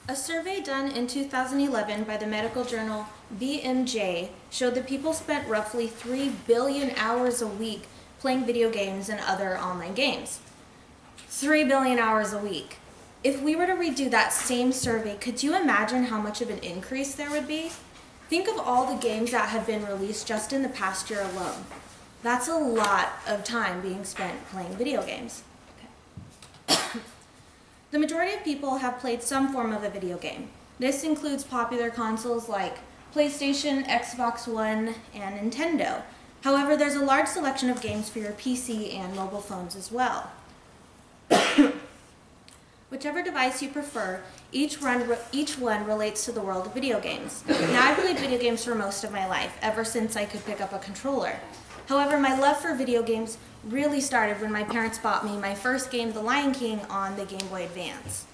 A survey done in 2011 by the medical journal BMJ showed that people spent roughly 3 billion hours a week playing video games and other online games. 3 billion hours a week. If we were to redo that same survey, could you imagine how much of an increase there would be? Think of all the games that have been released just in the past year alone. That's a lot of time being spent playing video games. The majority of people have played some form of a video game. This includes popular consoles like PlayStation, Xbox One, and Nintendo. However, there's a large selection of games for your PC and mobile phones as well. Whichever device you prefer, each one relates to the world of video games. Now, I've played video games for most of my life, ever since I could pick up a controller. However, my love for video games really started when my parents bought me my first game, The Lion King, on the Game Boy Advance.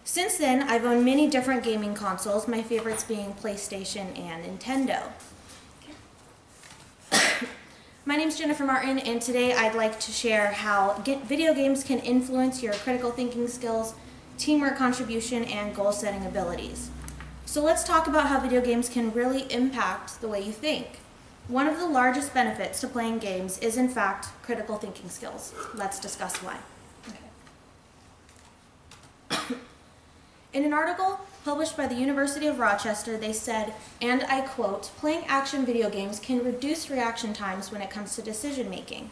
Since then, I've owned many different gaming consoles, my favorites being PlayStation and Nintendo. My name's Jennifer Martin, and today I'd like to share how video games can influence your critical thinking skills, teamwork contribution, and goal-setting abilities. So let's talk about how video games can really impact the way you think. One of the largest benefits to playing games is, in fact, critical thinking skills. Let's discuss why. Okay. In an article published by the University of Rochester, they said, and I quote, "Playing action video games can reduce reaction times when it comes to decision making.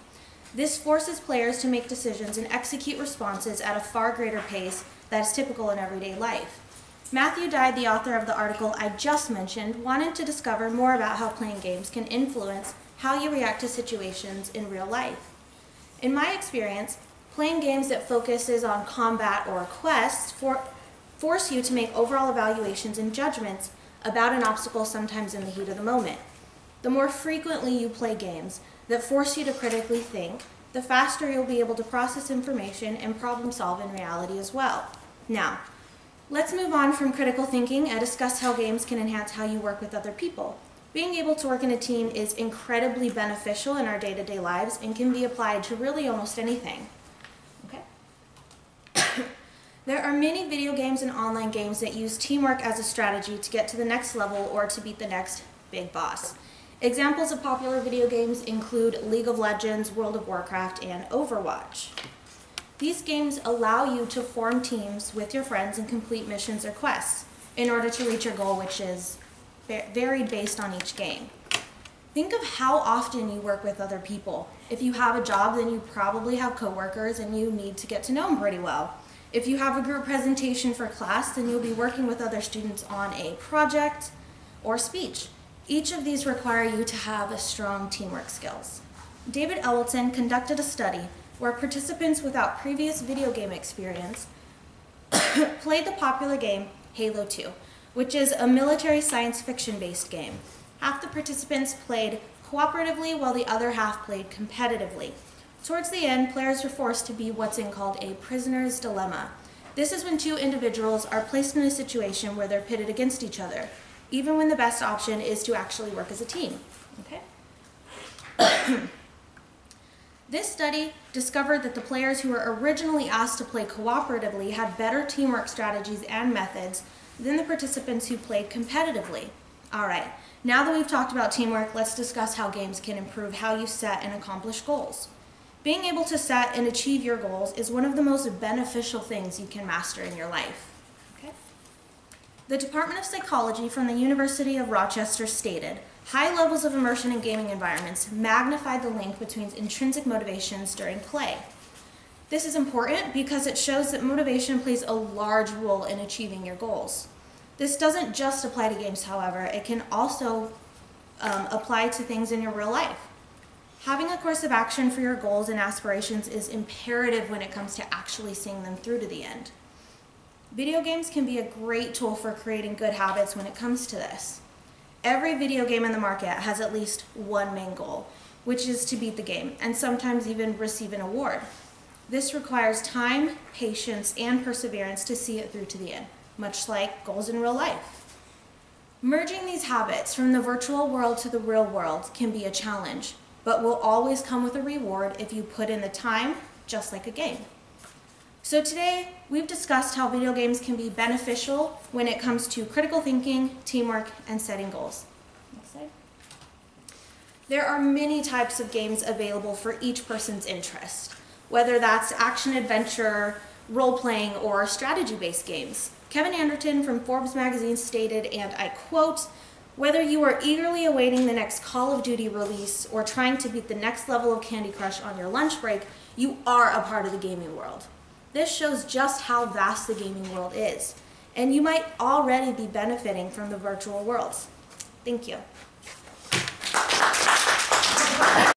This forces players to make decisions and execute responses at a far greater pace that is typical in everyday life." Matthew Dye, the author of the article I just mentioned, wanted to discover more about how playing games can influence how you react to situations in real life. In my experience, playing games that focuses on combat or quests force you to make overall evaluations and judgments about an obstacle, sometimes in the heat of the moment. The more frequently you play games that force you to critically think, the faster you'll be able to process information and problem solve in reality as well. Now, let's move on from critical thinking and discuss how games can enhance how you work with other people. Being able to work in a team is incredibly beneficial in our day-to-day lives and can be applied to really almost anything. Okay? There are many video games and online games that use teamwork as a strategy to get to the next level or to beat the next big boss. Examples of popular video games include League of Legends, World of Warcraft, and Overwatch. These games allow you to form teams with your friends and complete missions or quests in order to reach your goal, which is varied based on each game. Think of how often you work with other people. If you have a job, then you probably have coworkers and you need to get to know them pretty well. If you have a group presentation for class, then you'll be working with other students on a project or speech. Each of these require you to have strong teamwork skills. David Ellison conducted a study where participants without previous video game experience played the popular game Halo 2, which is a military science fiction-based game. Half the participants played cooperatively while the other half played competitively. Towards the end, players were forced to be what's called a prisoner's dilemma. This is when two individuals are placed in a situation where they're pitted against each other, even when the best option is to actually work as a team. Okay? This study discovered that the players who were originally asked to play cooperatively had better teamwork strategies and methods than the participants who played competitively. All right, now that we've talked about teamwork, let's discuss how games can improve how you set and accomplish goals. Being able to set and achieve your goals is one of the most beneficial things you can master in your life. Okay? The Department of Psychology from the University of Rochester stated, "High levels of immersion in gaming environments magnify the link between intrinsic motivations during play." This is important because it shows that motivation plays a large role in achieving your goals. This doesn't just apply to games, however. It can also apply to things in your real life. Having a course of action for your goals and aspirations is imperative when it comes to actually seeing them through to the end. Video games can be a great tool for creating good habits when it comes to this. Every video game in the market has at least one main goal, which is to beat the game, and sometimes even receive an award. This requires time, patience, and perseverance to see it through to the end, much like goals in real life. Merging these habits from the virtual world to the real world can be a challenge, but will always come with a reward if you put in the time, just like a game. So today, we've discussed how video games can be beneficial when it comes to critical thinking, teamwork, and setting goals. Next slide. There are many types of games available for each person's interest, whether that's action-adventure, role-playing, or strategy-based games. Kevin Anderton from Forbes magazine stated, and I quote, "Whether you are eagerly awaiting the next Call of Duty release or trying to beat the next level of Candy Crush on your lunch break, you are a part of the gaming world." This shows just how vast the gaming world is, and you might already be benefiting from the virtual worlds. Thank you.